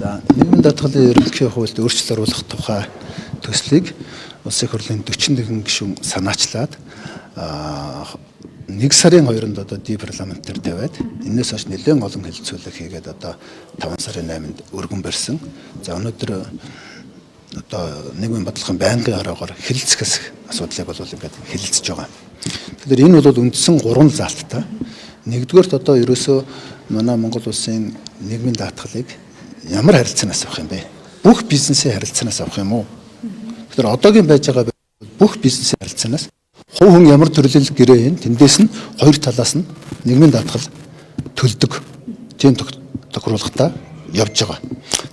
За нийгмийн даатгалын ерөнхий хуульд өөрчлөлт оруулах тухай төслийг Улсын их хурлын 41 гишүүн санаачлаад 1 сарын 2-нд одоо парламент дээр тавиад энэс хойш нэлээд олон хэлэлцүүлэг хийгээд одоо 5 сарын 8-нд өргөн барьсан. За өнөөдөр одоо нийгмийн бодлогын байнгын ороогоор хэлэлцэх асуудлыг бол ингээд хэлэлцэж байгаа. Тэгэхээр энэ бол үндсэн 3 залттай. Нэгдүгээрт одоо ерөөсөө манай Монгол улсын нийгмийн даатгалыг ямар харилцаанаас авах юм бэ? Бүх бизнесийн харилцаанаас авах юм уу? Тэгэхээр одоогийн байж байгаа бүх бизнесийн харилцаанаас хувь хүн ямар төрлөл гэрээ юм тэндээс нь хоёр талаас нь нийгмийн даатгал төлдөг. Тийм тохируулгатай явж байгаа.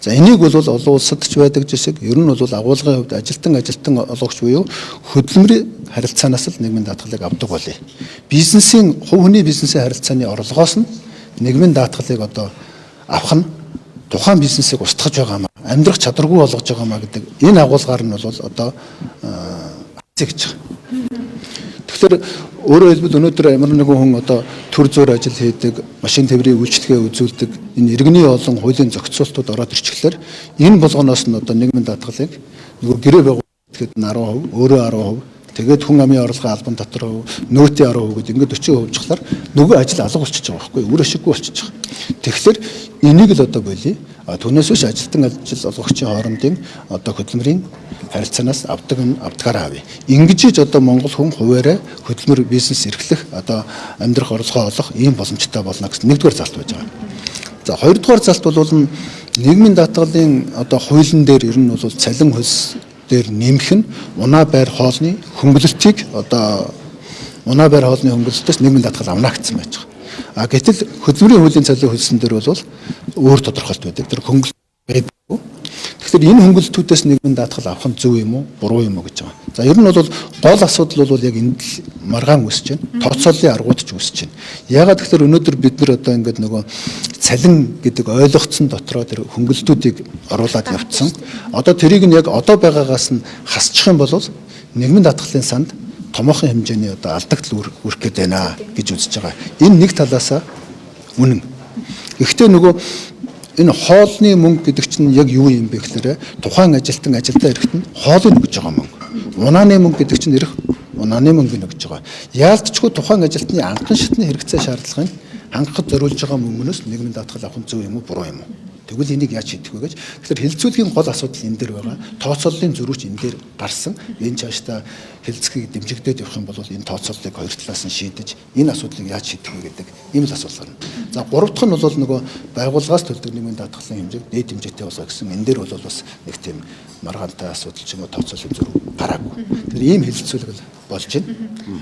За энийг бол олон улсад ч байдаг жишээ. Ер нь бол агуулгын хувьд ажилтан олгогч буюу хөдөлмөрийн харилцаанаас л нийгмийн даатгалыг авдаг болъё. Бизнесийн хувь хүний бизнесийн харилцааны орлогоос нь нийгмийн даатгалыг одоо авах нь тухайн бизнесийг устгаж байгаамаа, амьдрах чадваргүй болгож байгаамаа гэдэг энэ агуулгаар нь бол одоо гэж байгаа. Тэгэхээр өөрөөр хэлбэл өнөөдөр ямар нэгэн хүн одоо төр зөөр ажил хийдэг, машин тээврийн үйлчлэгээ үзүүлдэг, энэ иргэний олон хуулийн зохицуултууд ороод ирчихлээр энэ болгоноос нь одоо нийгмийн даатгалыг нөгөө гэрээ байгууллагад 10%, өөрөө 10%, тэгээд хүн амын орлогын албан татвар нөөтийн 10% гэдэг ингээд 40% чухлаар нөгөө ажил алга болчихж байгаа байхгүй юу? Үр ашиггүй болчихж байгаа. Тэгэхээр энийг л одоо болий. Түүнээс биш ажилтан ажил олгогчийн хоорондын одоо хөдөлмөрийн харилцаанаас авдагаараа авъя. Ингэж одоо Монгол хүн хуваараа хөдөлмөр бизнес эрхлэх одоо амьдрах орлогоо олох ийм боломжтой болно гэсэн нэгдүгээр залт байж байгаа. За хоёрдугаар залт бол нийгмийн даатгалын одоо хуулийн дээр ер нь бол цалин хөлс дээр нэмэх нь унаа байр хоолны хөнгөлөлтийг одоо унаа байр хоолны хөнгөлөлтөөс нийгмийн даатгал авна гэсэн байж байгаа. Гэтэл хөдөлмөрийн хуулийн цалин хөлсөн дээр бол өөр тодорхойлт байдаг. Тэр хөнгөлөлт байдаггүй. Тэгэхээр энэ хөнгөлөлтүүдээс нийгмийн даатгал авах нь зөв юм уу, буруу юм уу гэж байгаа. За ер нь бол гол асуудал бол яг энд л маргаан үсэж байна. Тооцооллын аргууд ч үсэж байна. Яагаад тэгэхээр өнөөдөр бид нар одоо ингээд нөгөө цалин гэдэг ойлгогдсон дотроо тэр хөнгөлөлтүүдийг оруулаад явцсан. Одоо тэрийг нь яг одоо байгаагаас нь хасчих юм бол нийгмийн даатгалын санд томоохон хэмжээний одоо алдагдал үрэх гээд байна гэж үзэж байгаа. Энэ нэг талаасаа үнэн. Гэхдээ нөгөө энэ хоолны мөнгө гэдэг чинь яг юу юм бэ гэхээр тухайн ажилтан ажилдаа ирэхэд нь хоолыг өгж байгаа мөнгө. Унааны мөнгө гэдэг чинь ирэх унааны мөнгө өгж байгаа. Яалтчгүй тухайн ажилтны анхан шатны хэрэгцээ шаардлагыг хангахад зориулж байгаа мөнгнөөс нийгмийн даатгал авах нь зөв юм уу, буруу юм уу? Тэгвэл энийг яаж шийдэх вэ гэж. Тэгэхээр хэлэлцүүлгийн гол асуудал энэ дээр байгаа. Тооцооллын зөрүүч энэ дээр гарсан. Энэ цаашдаа хэлэлцгийг дэмжигдээд явах юм бол энэ тооцооллыг хоёр талаас нь шийдэж энэ асуудлыг яаж шийдэх вэ гэдэг ийм л асуудал байна. За гурав дахь нь бол нөгөө байгууллагаас төлдөг нийгмийн даатгалын хэмжээг дээд хэмжээтэй болоо гэсэн. Энэ дээр бол бас нэг тийм маргаантай асуудал ч юм уу тооцооллын зөрүү гараагүй. Тэгэхээр ийм хэлэлцүүлэг л болж байна.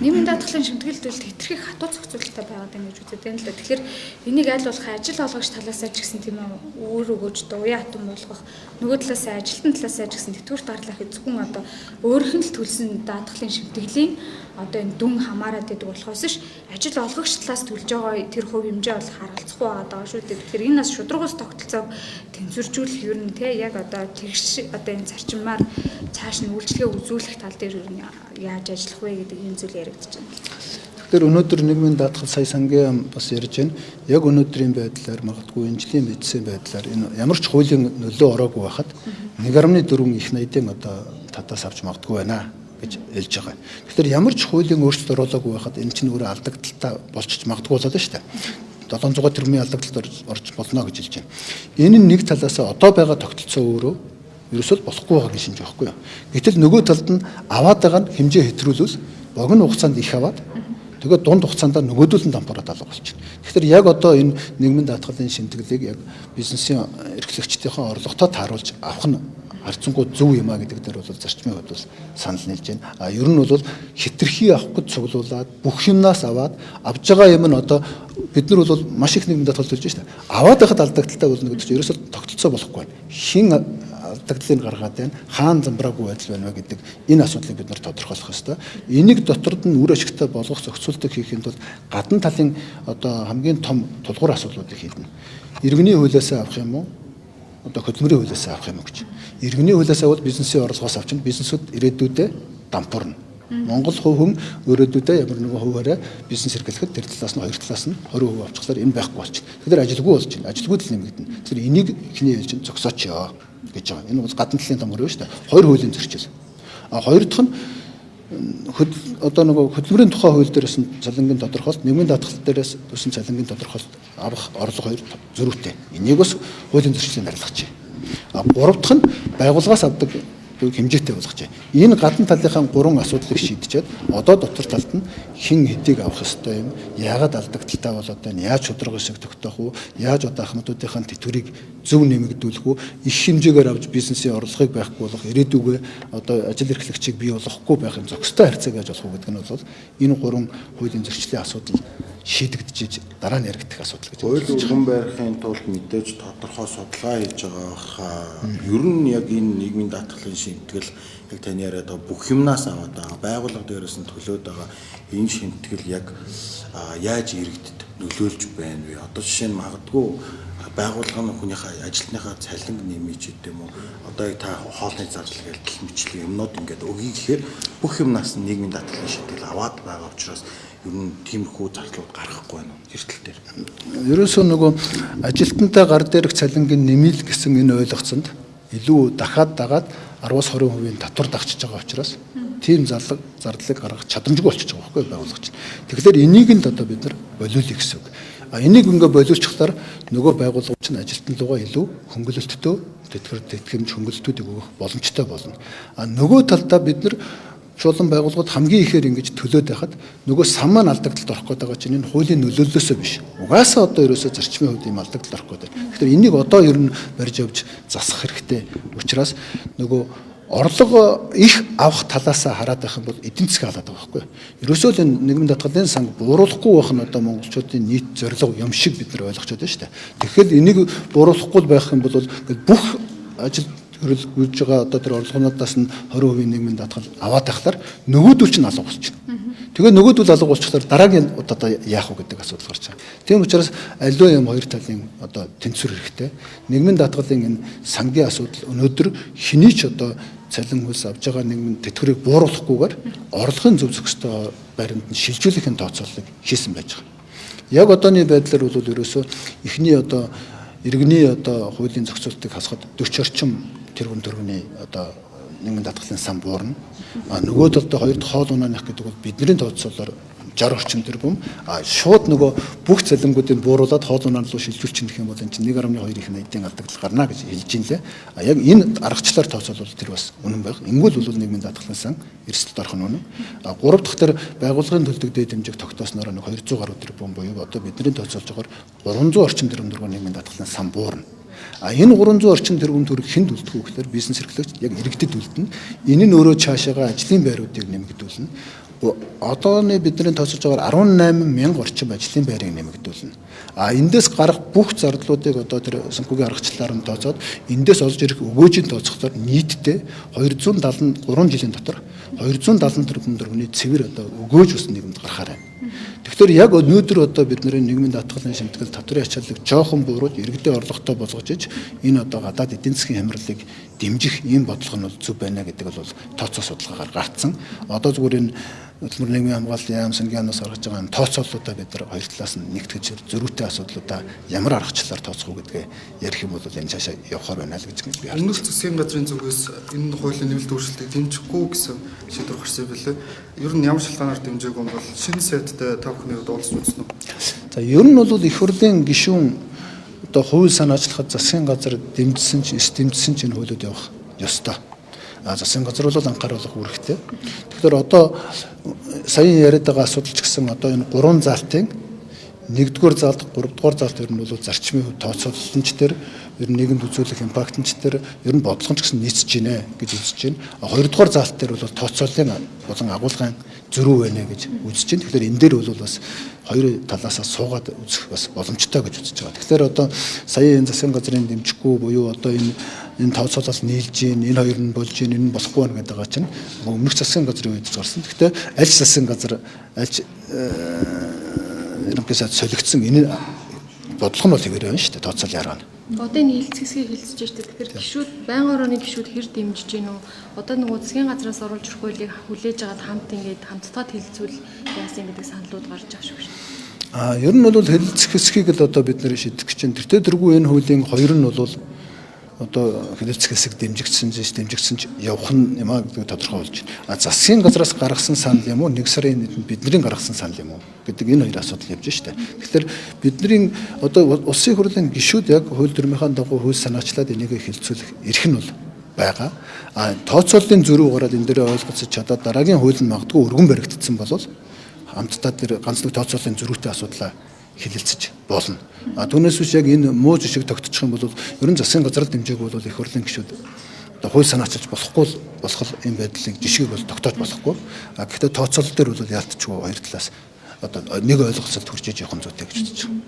Нийгмийн даатгалын шимтгэлдүүлэлт хэтэрхий хатуу зохицуулалттай байгаад байна гэж үздэг юм л да. Тэгэхээр энийг аль болох ажил олгогч талаасаа ч гэсэн тийм өөр өгөөж уян хатан болгох, нөгөө талаасаа ажилтны талаасаа ч гэсэн тэтгэврт гарлах зөвхөн одоо өөрийнх нь л төлсөн даатгалын шимтгэлийн одоо энэ дүн хамаарат гэдэг болохоос ш ажил олгогч талаас төлж байгаа тэр хувь хэмжээ бол харгалзахгүй байгаа шүү дээ. Тэгэхээр энэ бас шударгуус тогтолцоог тэнцвэржүүлэх ер нь те яг одоо тэгш одоо энэ зарчмаар цааш нь үйлчлэгээ үзүүлэх тал дээр ер нь яаж ажиллах вэ гэдэг энэ зүйл яригдж байна. Тэгэхээр өнөөдөр нийгмийн даатгал сая сангийн бас ярьж байна. Яг өнөөдрийн байдлаар магадгүй энэ жилийн мэдсэн байдлаар энэ ямар ч хуулийн нөлөө ороогүй байхад 1.4 их найдын одоо татаас авч магадгүй байна гэж хэлж байгаа. Тэгэхээр ямар ч хуулийн өөрчлөлт оруулаагүй байхад энэ чинь өөрөө алдагдaltaй болчих магадгүй болоод шүү дээ. 700 тэрбумын алдагдалт орж болно гэж хэлж байна. Энэ нь нэг талаас одоо байгаа тогтолцоо өөрөө ерөөсөө болохгүй байгаа шинж байхгүй юу. Гэтэл нөгөө талд нь аваад байгаа нь хэмжээ хэтрүүлвэл богино хугацаанд их аваад тэгээд дунд хугацаанд нөгөөдөл нь дампуураад алга болчихно. Тэгэхээр яг одоо энэ нийгмийн даатгалын шимтгэлийг яг бизнесийн эрхлэгчдийнхээ орлоготой тааруулж авах нь харьцангуй зөв юм а гэдэг дээр бол зарчмын хувьд бол санал нийлж байна. Ер нь бол хэтэрхий авах гэж цуглуулад бүх юмнаас аваад авж байгаа юм нь одоо бид нар бол маш их нийгмийн даатгал төлж байна шүү дээ. Аваад байхад алдагдaltaй болно гэдэг чинь ерөөсөө тогтолцоо болохгүй байна. Хин алдагдлыг гаргаад байна, хаана замбраагүй байдал байна вэ гэдэг энэ асуудлыг бид нар тодорхойлох ёстой. Энийг доторд нь үр ашигтай болгох зохицуултыг хийхэд бол гадна талын одоо хамгийн том тулгуур асуудлуудыг хийднэ. Иргэний хуулиас авах юм уу? Одоо хөдөлмөрийн хуулиас авах юм уу гэж. Иргэний хуулиас авал бизнесийн орлогоос авчна, бизнесүүд ирээдүйдээ дампуурна. Монгол хүн өөрөөдөө ямар нэгэн хуваараа бизнес эрхлэхэд тэр талаас нь хоёр талаас нь 20% авчихлаар энэ байхгүй болчихно. Тэгэхээр ажилгүй болж байна. Ажилгүй л нэмэгдэнэ. Тэгэхээр энийг ихний ээлж нь зогсоочё гэж байгаа. Энэ бол гадна талын донгор байна шүү дээ. Хоёр хуулийн зөрчил. Хоёр дахь нь одоо нөгөө хөдөлмөрийн тухай хууль дээрээс нь цалингийн тодорхойлолт, нийгмийн даатгалт дээрээс төсөн цалингийн тодорхойлолт авах орлого хоёр зөрүүтэй. Энийг бас хуулийн зөрчлийн дарилгаж байна. Гурав дахь нь байгууллагаас авдаг хэмжээтэй болгож байна. Энэ гадна талынхаа 3 асуудлыг шийдчихэд одоо дотор талд нь хэн хэдийг авах ёстой юм, яагаад алдагдaltaй болоод байна, яаж шударга шиг тогтоох уу, яаж одоо ахмадуудынхаа тэтгэврийг зөв нэмэгдүүлэх үү, их хэмжээгээр авч бизнесийн орлогыг байхгүй болох, ирээдүгөө одоо ажил эрхлэгчийг бий болгохгүй байх юм зохистой харьцааг яаж болох уу гэдэг нь бол энэ 3 хуулийн зөрчлийн асуудал шийдэгдэж дараа нь яригдах асуудал гэж. Хууль өргөн байрахын тулд мэдээж тодорхой судалгаа хийж байгаа. Ер нь яг энэ нийгмийн даатгалын шимтгэл яг таны яриад бүх юмнаас аваад байгаа. Байгууллага дээрээс нь төлөөд байгаа энэ шимтгэл яг яаж иргэдэд нөлөөлж байна вэ? Одоо жишээ нь магадгүй байгууллага нь хүнийхээ ажилтныхаа цалинг нэмэж гэдэг юм уу? Одоо та хоолны зарлал гэх мэтчлэн юмнууд ингээд өгье гэхээр бүх юмнаас нь нийгмийн даатгалын шимтгэл аваад байгаа учраас ер нь тиймэрхүү зардлууд гарахгүй байна уу эрсдэл дээр. Ерөөсөө нөгөө ажилтнтай гар дээрх цалингийн нэмэл гэсэн энэ ойлгоцонд илүү дахиад дагаад 10-20% татвар дагчиж байгаа учраас тийм зардлыг гаргах чадамжгүй болчихж байгаа байхгүй байгууллагч. Тэгэхээр энийг нь одоо бид нар болиулъя гэсэн үг. Энийг ингээ болиулчихлаар нөгөө байгууллагч нь ажилтны руугаа илүү хөнгөлөлттэй тэтгэмж хөнгөлөлтүүдийг өгөх боломжтой болно. Нөгөө талдаа бид нар чуулган байгууллагууд хамгийн ихээр ингэж төлөөд байхад нөгөө сан маань алдагдалд орох гээд байгаа чинь энэ хуулийн нөлөөллөөсөө биш. Угаасаа одоо ерөөсөө зарчмын хувьд юм алдагдалд орох гээд байна. Тэгэхээр энийг одоо ер нь барьж явж засах хэрэгтэй. Учраас нөгөө орлого их авах талаасаа хараад байх юм бол эдийн засгийн халаад байгаа байхгүй. Ерөөсөө л энэ нийгмийн даатгалын сан бууруулахгүй байх нь одоо монголчуудын нийт зорилго юм шиг бид нар ойлгож байна шүү дээ. Тэгэхээр энийг бууруулахгүй байх юм бол бүх ажил хөрөлгөж байгаа одоо тэр орлогоноодоос нь 20% нийгмийн даатгал аваад тахлаар нөгөөдөл чинь алга болчихно. Тэгээ нөгөөдөл алга болчихлоор дараагийн одоо яах вэ гэдэг асуудал гарч байгаа. Тийм учраас аливаа юм хоёр талын одоо тэнцвэр хэрэгтэй. Нийгмийн даатгалын энэ сангийн асуудал өнөөдөр хэний ч одоо цалин хөлс авж байгаа нийгмийн тэтгэврийг бууруулахгүйгээр орлогын зөв зөвхөстэй байранд нь шилжүүлэхийн тооцооллыг хийсэн байж байгаа. Яг одооний байдлаар бол ерөөсөө эхний одоо иргэний одоо хуулийн зохицуултыг хасахад 40 орчим тэрбум төгрөгийн одоо нийгмийн даатгалын сан буурна. Нөгөө талд хоёр дахь хоол унааных гэдэг бол бидний тооцоолоор 60 орчим тэрбум. Шууд нөгөө бүх цалингуудыг бууруулад хоол унаан руу шилжүүлчих юм бол энэ чинь 1.2 их найдын алдагдал гарна гэж хэлж ин лээ. Яг энэ аргачлалаар тооцоолвол тэр бас үнэн байх. Ингүүл бол нийгмийн даатгалын сан эрсдэлд орох нь үнэн. Гурав дахь тэр байгууллагын төлдөг дээд хэмжээг тогтоосноор 200 гаруй тэрбум буюу одоо бидний тооцоолж байгаагаар 300 орчим тэрбум төгрөгийн нийгмийн даатгалын сан буурна. Энэ 300 орчим тэрбум төгрөг хэнд үлдэх вэ гэхээр бизнес эрхлэгч яг иргэдэд үлдэнэ. Энэ нь өөрөө цаашаага ажлын байруудыг нэмэгдүүлнэ. Одооны бидний тооцоолж байгаагаар 18 мянга орчим ажлын байрыг нэмэгдүүлнэ. Эндээс гарах бүх зардлуудыг одоо тэр санхүүгийн аргачлалаар нь тооцоод эндээс олж ирэх өгөөжийн тооцоолохоор нийтдээ 273 жилийн дотор 270 тэрбум төгрөгийн цэвэр одоо өгөөж ус нийгэмд гарахаар байна. Тэгэхээр яг өнөөдөр одоо бидний нийгмийн даатгалын шимтгэл татврын ачааллыг жоохон бууруулж иргэдийн орлоготой болгож иж энэ одоо гадаад эдийн засгийн хямралыг дэмжих ийм бодлого нь бол зөв байна гэдэг бол тооцоо судалгаагаар гарцсан. Одоо зүгээр энэ хөдөлмөр нийгмийн хамгаалалт яам сангийн гаргаж байгаа энэ тооцооллуудаа бид нар хоёр талаас нь нэгтгэж зөрүүтэй асуудлуудаа ямар аргачлалаар тооцох уу гэдгээ ярих юм бол энэ цаашаа явахаар байна л гэж би харж байна. Өмнөх засгийн газрын зүгээс энэ хуулийн нэмэлт өөрчлөлтийг дэмжихгүй гэсэн шийдвэр гарсан байлээ. Ер нь ямар шалтгаанаар дэмжээгүй юм бол шинэ сайдтай та бүхний хувьд уулзч үзсэн үү? За ер нь бол их хурлын гишүүн одоо хууль санаачлахад засгийн газар дэмжсэн чинь хуулиуд явах ёстой. Засгийн газар бол анхааруулах үүрэгтэй. Тэгэхээр одоо саяхан яриад байгаа асуудал ч гэсэн одоо энэ 3 заалтын 1-р заалт, 3-р заалт ер нь бол зарчмын хувь тооцоололтч төр ер нь нийгэмд үзүүлэх импактч төр ер нь бодлого ч гэсэн нийцэж гинэ гэж үзэж байна. 2-р заалт дээр бол тооцооллын болон агуулгын зөрүү байна гэж үзэж байна. Тэгэхээр энэ дээр бол бас хоёр талаасаа суугаад үзэх бас боломжтой гэж үзэж байгаа. Тэгэхээр одоо сая энэ засгийн газрын дэмжихгүй буюу одоо энэ тооцоолол нийлж гин, энэ хоёр нь болж гин, энэ болохгүй байна гэдэг байгаа чинь өмнөх засгийн газрын үед гарсан. Гэхдээ аль засгийн газар аль ерөнхийдөө солигдсон энэ бодлого нь бол тэгэр байна шүү дээ. Тооцоол ярга нь. Одоо энэ хилцэх хэсгийг хэлцэж штэ. Тэгэхээр гişүүд байнгын орооны гişүүд хэр дэмжиж гин үү? Одоо нөгөө засгийн газраас оруулж ирэх хуулийг хүлээж аваад хамт ингээд хамтдаа хэлцүүл яасан гэдэг саналууд гарч байгаа шүү дээ. Ер нь бол хэлэлцэх хэсгийг л одоо бид нэр шийдэх гэж байна. Тэртээ тэргүй энэ хуулийн хоёр нь бол одоо хэлэлцэх хэсэг дэмжигдсэн ч явах нь юм аа гэдэг тодорхой болж байна. Засгийн газраас гаргасан санал юм уу, 1 сарын нийтэнд бидний гаргасан санал юм уу гэдэг энэ хоёр асуудал явж штэ. Тэгэхээр бидний одоо улсын хурлын гишүүд яг хууль дүрмийнхаа дагуу хууль санаачлаад энийг хэлэлцүүлэх эрх нь бол байгаа. Тооцооллын зөрүү гараад энэ дээр ойлгоцож чадаад дараагийн хууль нь магадгүй өргөн баригдсан бол хамтдаа тэр ганцлог тооцооллын зөрүүтэй асуудлаа хэлэлцэж болно. Түүнээс биш яг энэ муу жишг тогтчих юм бол ер нь засгийн газар дэмжээг бол их хурлын гишүүд одоо хууль санаачилж болох энэ байдлыг жишгийг бол тогтоож болохгүй. Гэхдээ тооцоолол дээр бол яалтчгүй хоёр талаас одоо нэг ойлголцолд хүрч иж явах зүйтэй гэж бодож байна.